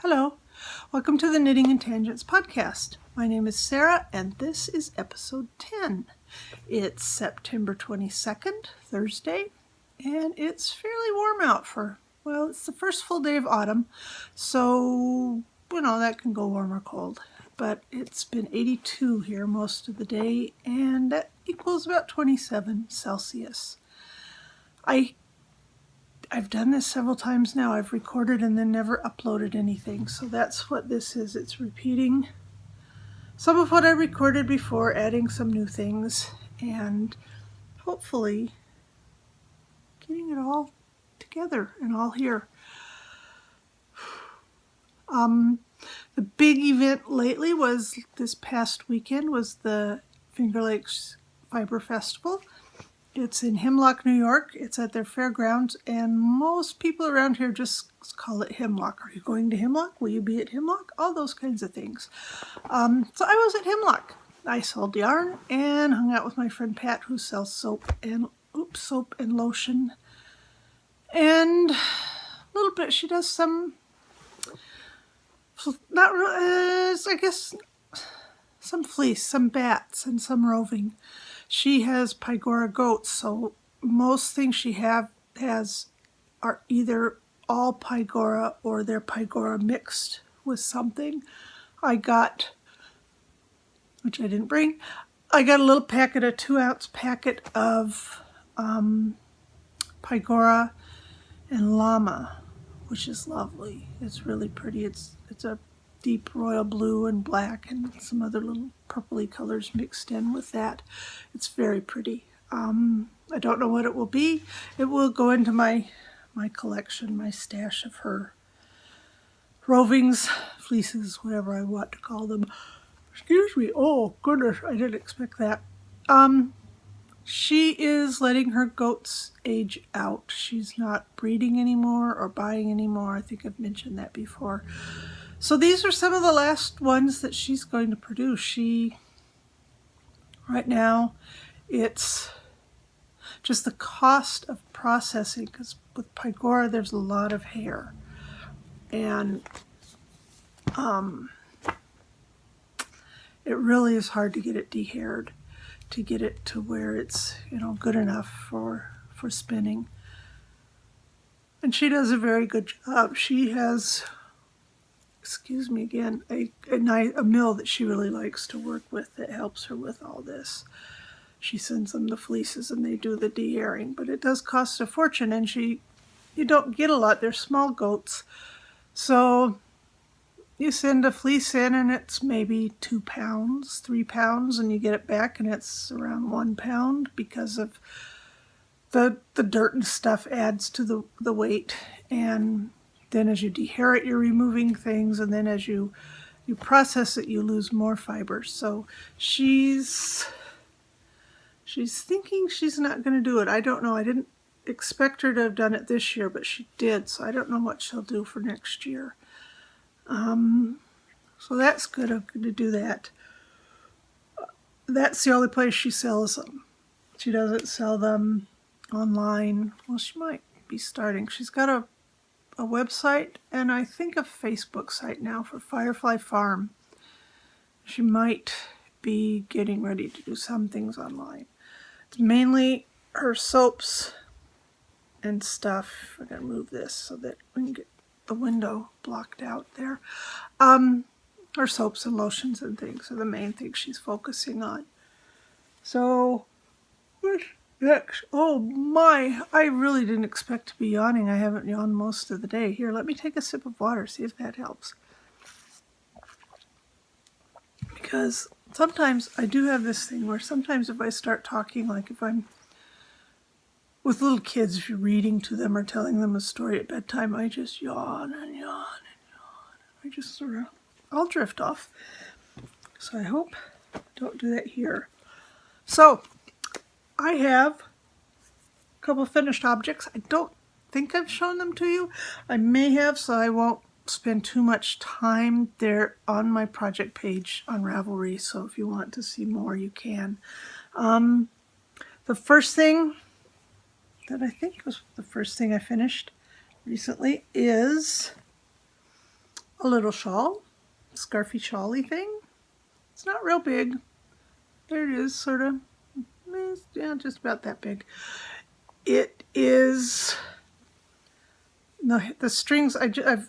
Hello, welcome to the Knitting and Tangents podcast. My name is Sarah and this is episode 10. It's September 22nd, Thursday, and it's fairly warm out it's the first full day of autumn, so, that can go warm or cold. But it's been 82 here most of the day, and that equals about 27 Celsius. I've done this several times now. I've recorded and then never uploaded anything. So that's what this is. It's repeating some of what I recorded before, adding some new things, and hopefully getting it all together and all here. The big event lately was this past weekend was the Finger Lakes Fiber Festival. It's in Hemlock, New York. It's at their fairgrounds, and most people around here just call it Hemlock. Are you going to Hemlock? Will you be at Hemlock? All those kinds of things. So I was at Hemlock. I sold yarn and hung out with my friend Pat, who sells soap and lotion. And a little bit, she does some, not really, I guess, some fleece, some bats, and some roving. She has Pygora goats, so most things she has are either all Pygora or they're Pygora mixed with something. Which I didn't bring, I got a little packet, a 2-ounce packet of Pygora and llama, which is lovely. It's really pretty. It's a deep royal blue and black and some other little purpley colors mixed in with that. It's very pretty. I don't know what it will be. It will go into my collection, my stash of her rovings, fleeces, whatever I want to call them. Excuse me. Oh, goodness, I didn't expect that. She is letting her goats age out. She's not breeding anymore or buying anymore. I think I've mentioned that before. So these are some of the last ones that she's going to produce. Right now, it's just the cost of processing, because with Pygora, there's a lot of hair. And it really is hard to get it dehaired, to get it to where it's, good enough for spinning. And she does a very good job. She has, excuse me again, a mill that she really likes to work with that helps her with all this. She sends them the fleeces and they do the de-hairing, but it does cost a fortune, and you don't get a lot. They're small goats. So you send a fleece in and it's maybe 2 pounds, 3 pounds, and you get it back and it's around 1 pound because of the dirt and stuff adds to the weight. And then as you dehair it, you're removing things, and then as you process it, you lose more fibers. So she's thinking she's not going to do it. I don't know. I didn't expect her to have done it this year, but she did. So I don't know what she'll do for next year. So that's good. I'm going to do that. That's the only place she sells them. She doesn't sell them online. Well, she might be starting. She's got a website and I think a Facebook site now for Firefly Farm. She might be getting ready to do some things online. It's mainly her soaps and stuff. I'm going to move this so that we can get the window blocked out there. Her soaps and lotions and things are the main things she's focusing on. So, what's next? Oh my, I really didn't expect to be yawning. I haven't yawned most of the day. Here, let me take a sip of water, see if that helps. Because sometimes I do have this thing where sometimes if I start talking, like if I'm with little kids, if you're reading to them or telling them a story at bedtime, I just yawn and yawn and yawn. I just I'll drift off. So I hope I don't do that here. So I have a couple of finished objects. I don't think I've shown them to you. I may have, so I won't spend too much time. They're on my project page on Ravelry, so if you want to see more, you can. The first thing that I think was the first thing I finished recently is a little shawl, scarfy shawly thing. It's not real big. There it is, sort of, yeah, just about that big. It is, the strings,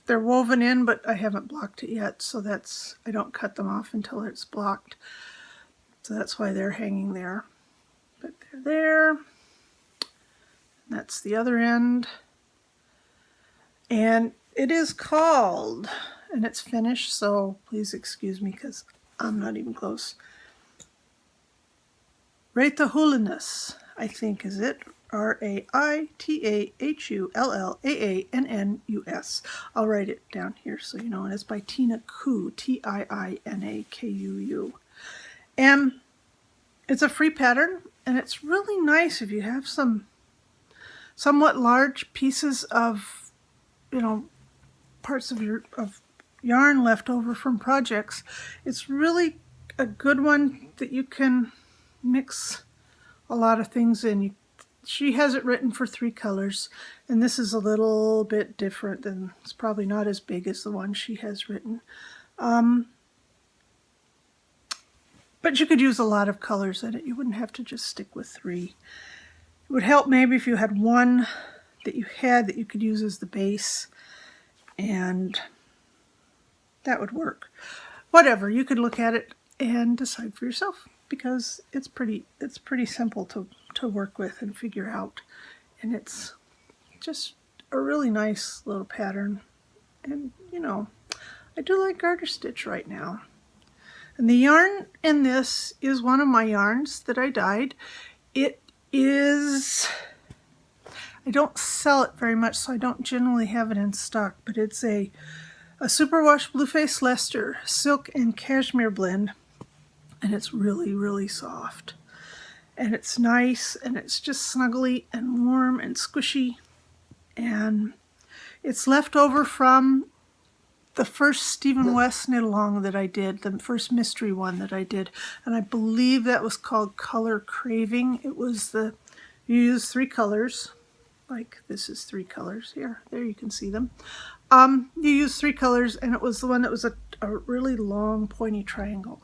they're woven in, but I haven't blocked it yet, so I don't cut them off until it's blocked. So that's why they're hanging there. But they're there. That's the other end. And it is called, and it's finished, so please excuse me because I'm not even close. Raitahullannus, I think is it. Raitahullannus. I'll write it down here so you know. And it's by Tina Koo, Tiinakuu. And it's a free pattern, and it's really nice if you have some somewhat large pieces of, parts of yarn left over from projects. It's really a good one that you can mix a lot of things in. She has it written for 3 colors, and this is a little bit different than, it's probably not as big as the one she has written. But you could use a lot of colors in it. You wouldn't have to just stick with 3. It would help maybe if you had one that you could use as the base, and that would work. Whatever, you could look at it and decide for yourself, because it's pretty simple to work with and figure out, and it's just a really nice little pattern. And I do like garter stitch right now. And the yarn in this is one of my yarns that I dyed. It is, I don't sell it very much, so I don't generally have it in stock, but it's a Superwash Blueface Leicester silk and cashmere blend, and it's really, really soft. And it's nice, and it's just snuggly and warm and squishy, and it's left over from the first Stephen West knit along that I did, the first mystery one that I did, and I believe that was called Color Craving. It was you use 3 colors, like this is 3 colors here. There you can see them. You use 3 colors, and it was the one that was a really long pointy triangle.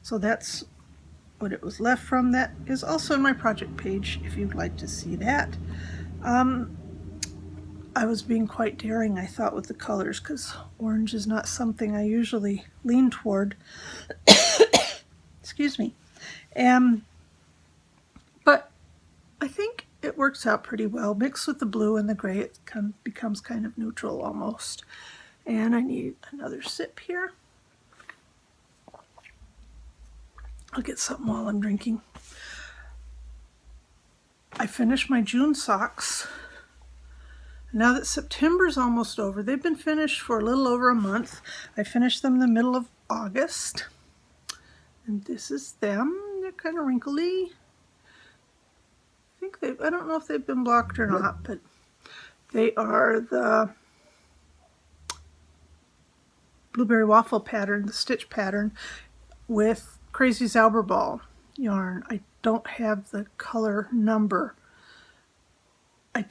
So that's what it was left from. That is also in my project page if you'd like to see that. I was being quite daring, I thought, with the colors, because orange is not something I usually lean toward. Excuse me. But I think it works out pretty well. Mixed with the blue and the gray, it becomes kind of neutral almost. And I need another sip here. I'll get something while I'm drinking. I finished my June socks. Now that September's almost over, they've been finished for a little over a month. I finished them in the middle of August. And this is them. They're kind of wrinkly. I don't know if they've been blocked or not, but they are the Blueberry Waffle pattern, the stitch pattern, with Crazy Zauberball yarn. I don't have the color number. I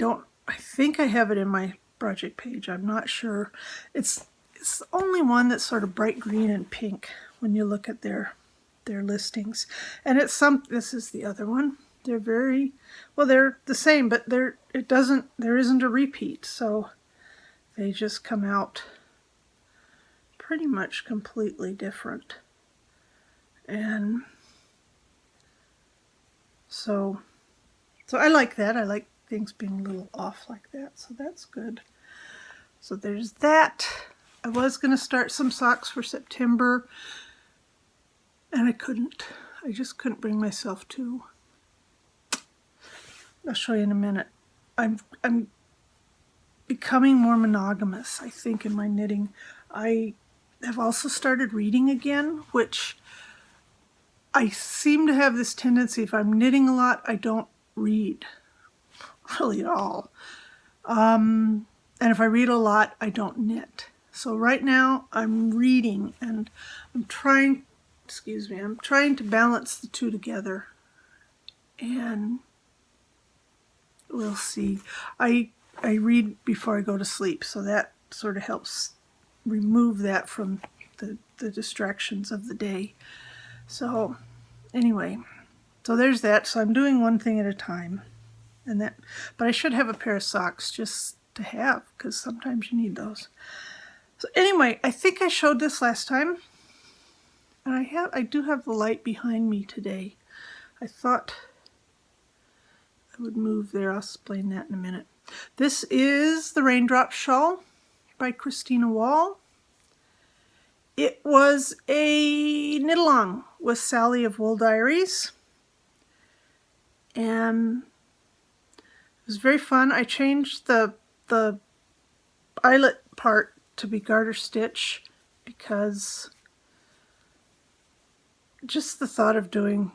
think I have it in my project page. I'm not sure. It's the only one that's sort of bright green and pink when you look at their listings. And this is the other one. They're they're the same, but there isn't a repeat, so they just come out pretty much completely different. And so I like that. I like things being a little off like that, so that's good. So there's that. I was going to start some socks for September, and I couldn't. I just couldn't bring myself to. I'll show you in a minute. I'm becoming more monogamous, I think, in my knitting. I have also started reading again, which I seem to have this tendency, if I'm knitting a lot, I don't read really at all. And if I read a lot, I don't knit. So right now I'm reading, and I'm trying to balance the two together, and we'll see. I read before I go to sleep, so that sort of helps remove that from the distractions of the day. So anyway, so there's that. So I'm doing one thing at a time. But I should have a pair of socks just to have, because sometimes you need those. So anyway, I think I showed this last time, and I do have the light behind me today. I thought I would move there. I'll explain that in a minute. This is the Raindrop Shawl by Christina Wall. It was a knit-along with Sally of Wool Diaries, and it was very fun. I changed the eyelet part to be garter stitch because just the thought of doing,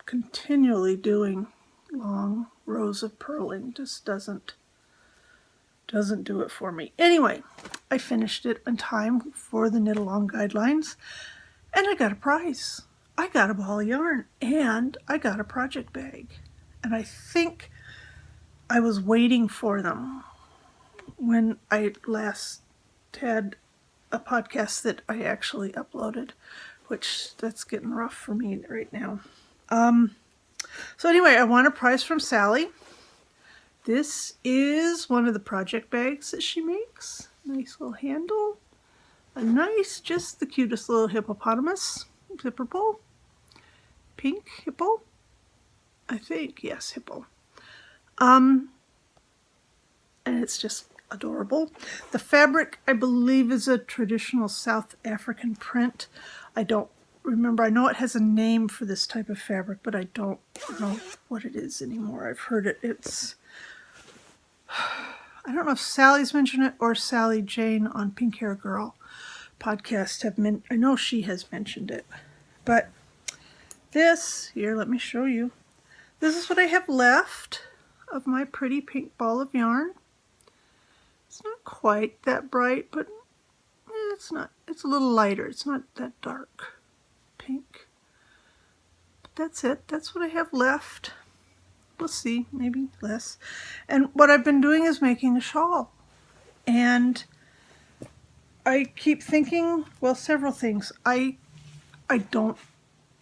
continually doing long rows of purling just doesn't do it for me. Anyway, I finished it in time for the knit along guidelines, and I got a prize. I got a ball of yarn, and I got a project bag. And I think I was waiting for them when I last had a podcast that I actually uploaded, which that's getting rough for me right now. So anyway, I won a prize from Sally. This is one of the project bags that she makes. Nice little handle. Just the cutest little hippopotamus zipper pull. Pink hippo. I think, yes, hippo. And it's just adorable. The fabric, I believe, is a traditional South African print. I don't remember. I know it has a name for this type of fabric, but I don't know what it is anymore. I've heard it. I don't know if Sally's mentioned it or Sally Jane on Pink Hair Girl podcast I know she has mentioned it. But here, let me show you. This is what I have left of my pretty pink ball of yarn. It's not quite that bright, but it's a little lighter. It's not that dark pink. But that's it. That's what I have left. We'll see, maybe less. And what I've been doing is making a shawl. And I keep thinking, well, several things. I don't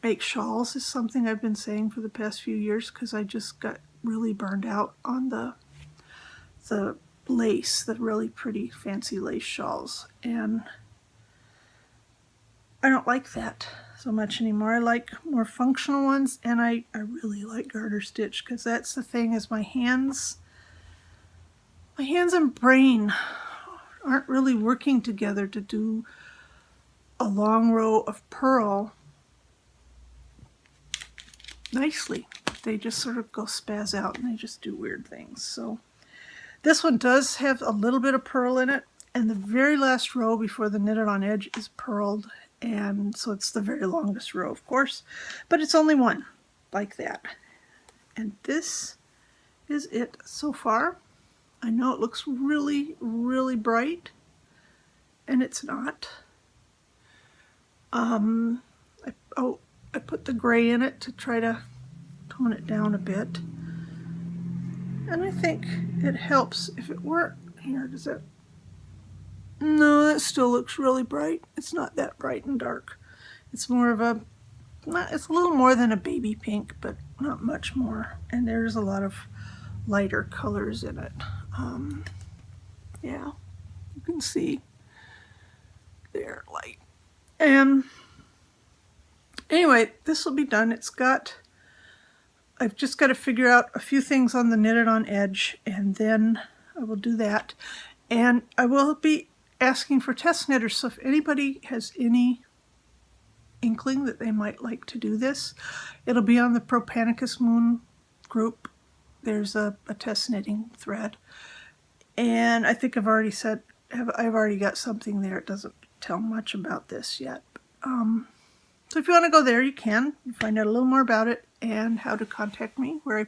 make shawls is something I've been saying for the past few years because I just got really burned out on the lace, the really pretty fancy lace shawls. And I don't like that so much anymore. I like more functional ones, and I really like garter stitch because that's the thing is my hands and brain aren't really working together to do a long row of purl nicely. They just sort of go spaz out and they just do weird things. So this one does have a little bit of purl in it, and the very last row before the knitted on edge is purled, and so it's the very longest row, of course, but it's only one like that. And this is it so far. I know it looks really, really bright, and it's not. I put the gray in it to try to tone it down a bit. And I think it helps if it were here. Does it? No, that still looks really bright. It's not that bright and dark. It's more of it's a little more than a baby pink, but not much more. And there's a lot of lighter colors in it. Yeah, you can see there, light. And anyway, this will be done. I've just got to figure out a few things on the knitted on edge, and then I will do that. And I will be asking for test knitters, so if anybody has any inkling that they might like to do this, it'll be on the Propanicus Moon group. There's a test knitting thread. And I think I've already got something there. It doesn't tell much about this yet. So if you want to go there, you can. You find out a little more about it and how to contact me where I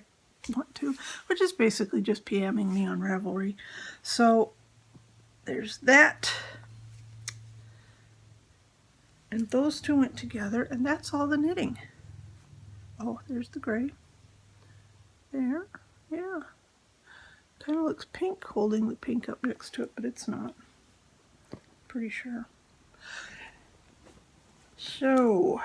want to, which is basically just PMing me on Ravelry. So there's that. And those two went together, and that's all the knitting. Oh, there's the gray. There, yeah. Kind of looks pink holding the pink up next to it, but it's not. pretty sure. So,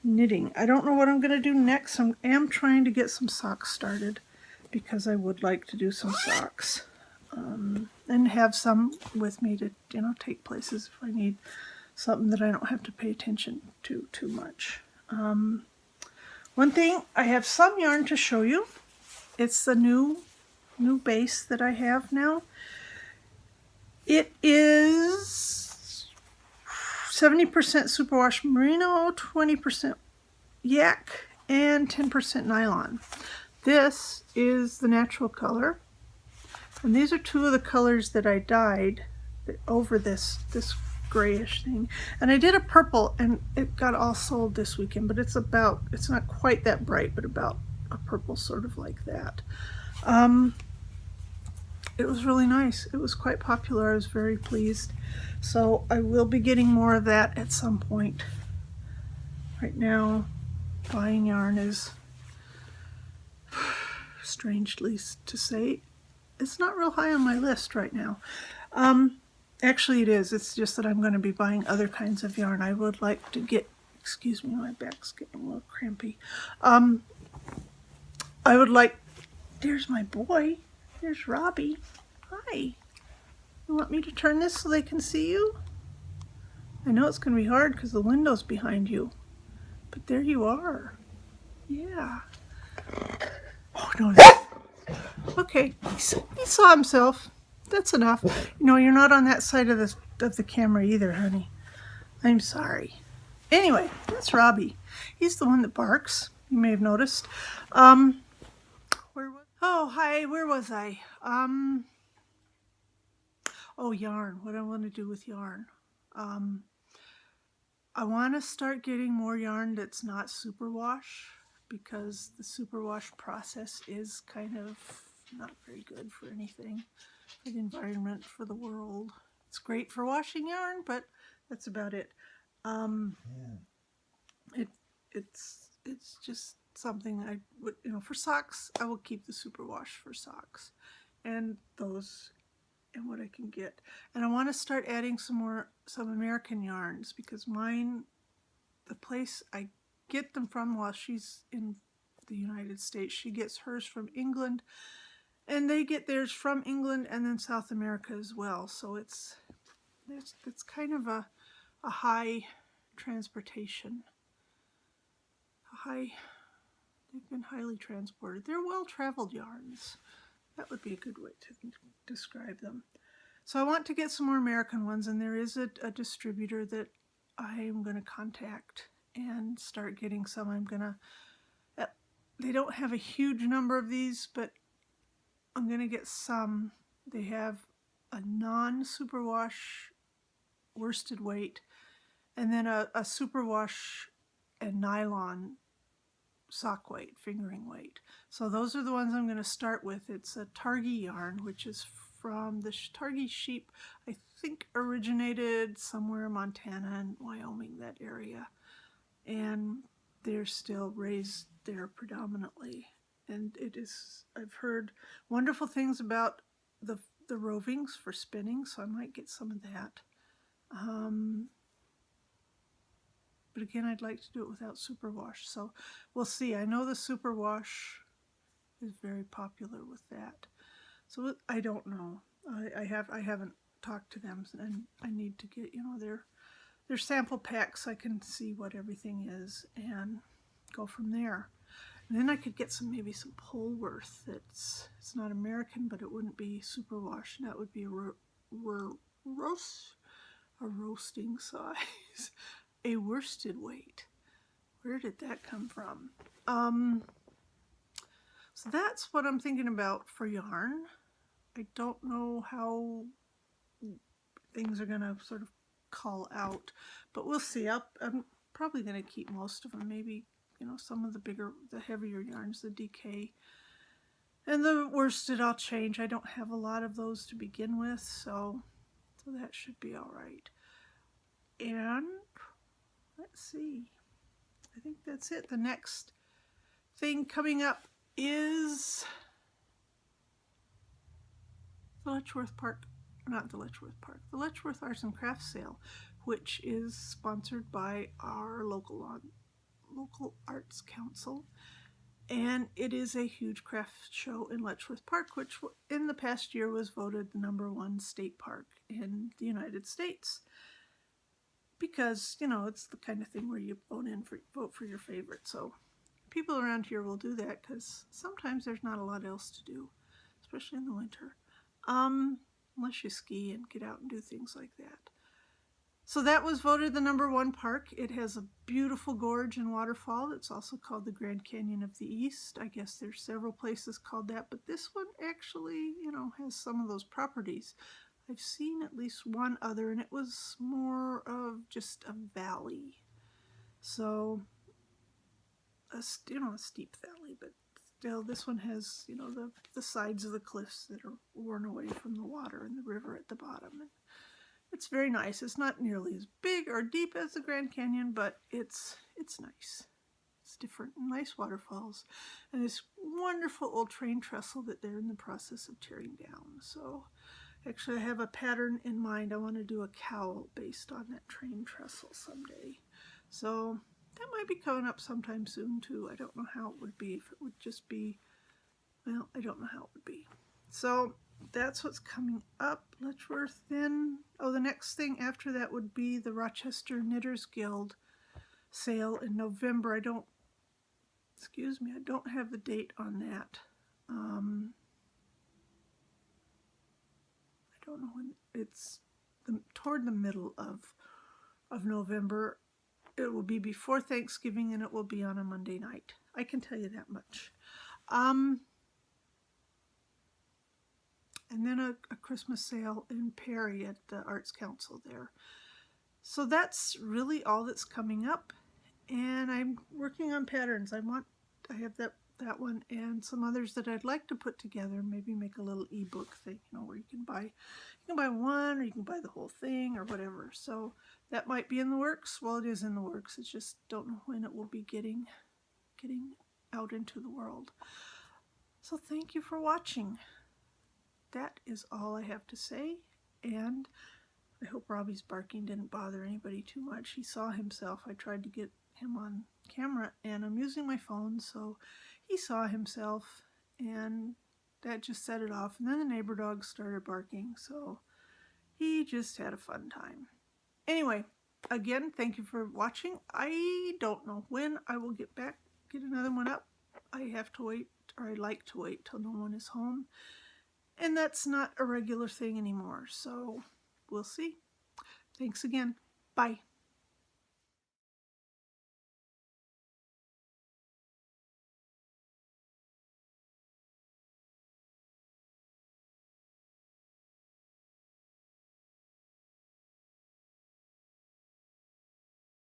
knitting. I don't know what I'm going to do next. I am trying to get some socks started because I would like to do some socks. And have some with me to, take places if I need something that I don't have to pay attention to too much. One thing, I have some yarn to show you. It's the new base that I have now. It is 70% superwash merino, 20% yak, and 10% nylon. This is the natural color. And these are two of the colors that I dyed over this grayish thing. And I did a purple, and it got all sold this weekend, but it's not quite that bright, but about a purple, sort of like that. It was really nice. It was quite popular. I was very pleased. So I will be getting more of that at some point. Right now, buying yarn is, strangely to say, it's not real high on my list right now. Actually, it is. It's just that I'm going to be buying other kinds of yarn. I would like to get, excuse me, my back's getting a little crampy. I would like, there's my boy. There's Robbie. Hi. You want me to turn this so they can see you? I know it's going to be hard because the window's behind you. But there you are. Yeah. Oh, no. Okay. He saw himself. That's enough. You're not on that side of the camera either, honey. I'm sorry. Anyway, that's Robbie. He's the one that barks. You may have noticed. Hi. Where was I? Yarn. What I want to do with yarn. I want to start getting more yarn that's not superwash, because the superwash process is kind of not very good for anything, for the environment, for the world. It's great for washing yarn, but that's about it. It's just something I would, for socks, I will keep the superwash for socks and those and what I can get. And I want to start adding some American yarns, because mine, the place I get them from while she's in the United States, she gets hers from England, and they get theirs from England and then South America as well. So it's kind of a high transportation. They've been highly transported. They're well-traveled yarns. That would be a good way to describe them. So I want to get some more American ones, and there is a distributor that I'm going to contact and start getting some. They don't have a huge number of these, but I'm going to get some. They have a non-superwash worsted weight, and then a superwash and nylon sock weight, fingering weight. So those are the ones I'm going to start with. It's a Targhee yarn, which is from the Targhee sheep. I think originated somewhere in Montana and Wyoming, that area. And they're still raised there predominantly. And I've heard wonderful things about the rovings for spinning, so I might get some of that. But again, I'd like to do it without superwash, so we'll see. I know the superwash is very popular with that, so I don't know. I haven't talked to them, and I need to get their sample packs so I can see what everything is and go from there. And then I could get maybe some Polworth. It's not American, but it wouldn't be superwash, and that would be a roasting size. A worsted weight. Where did that come from? So that's what I'm thinking about for yarn. I don't know how things are going to sort of call out, but we'll see. I'm probably going to keep most of them. Maybe, some of the heavier yarns, the DK. And the worsted I'll change. I don't have a lot of those to begin with, so that should be all right. And let's see. I think that's it. The next thing coming up is the Letchworth Park not the Letchworth Park, the Letchworth Arts and Crafts Sale, which is sponsored by our local Arts Council. And it is a huge craft show in Letchworth Park, which in the past year was voted the #1 state park in the United States. Because, you know, it's the kind of thing where you vote for your favorite. So people around here will do that because sometimes there's not a lot else to do, especially in the winter. Unless you ski and get out and do things like that. So that was voted the #1 park. It has a beautiful gorge and waterfall. It's also called the Grand Canyon of the East. I guess there's several places called that, but this one actually, you know, has some of those properties. I've seen at least one other, and it was more of just a valley. So, a steep valley, but still, this one has, you know, the sides of the cliffs that are worn away from the water and the river at the bottom. And it's very nice. It's not nearly as big or deep as the Grand Canyon, but it's nice. It's different, nice waterfalls, and this wonderful old train trestle that they're in the process of tearing down. So actually I have a pattern in mind. I want to do a cowl based on that train trestle someday. So that might be coming up sometime soon too. I don't know how it would be. If it would just be, well, I don't know how it would be. So that's what's coming up. Letchworth. Then, the next thing after that would be the Rochester Knitters Guild sale in November. I don't have the date on that. I don't know when. It's toward the middle of November. It will be before Thanksgiving, and it will be on a Monday night. I can tell you that much. And then a Christmas sale in Perry at the Arts Council there. So that's really all that's coming up. And I'm working on patterns. I have that one and some others that I'd like to put together, maybe make a little ebook thing, you know, where you can buy one, or you can buy the whole thing, or whatever. So that might be in the works. Well, it is in the works. It's just don't know when it will be getting out into the world. So thank you for watching. That is all I have to say, and I hope Robbie's barking didn't bother anybody too much. He saw himself. I tried to get him on camera, and I'm using my phone, so he saw himself, and that just set it off. And then the neighbor dog started barking, so he just had a fun time. Anyway, again, thank you for watching. I don't know when I will get another one up. I have to wait, or I like to wait till no one is home. And that's not a regular thing anymore, so we'll see. Thanks again. Bye.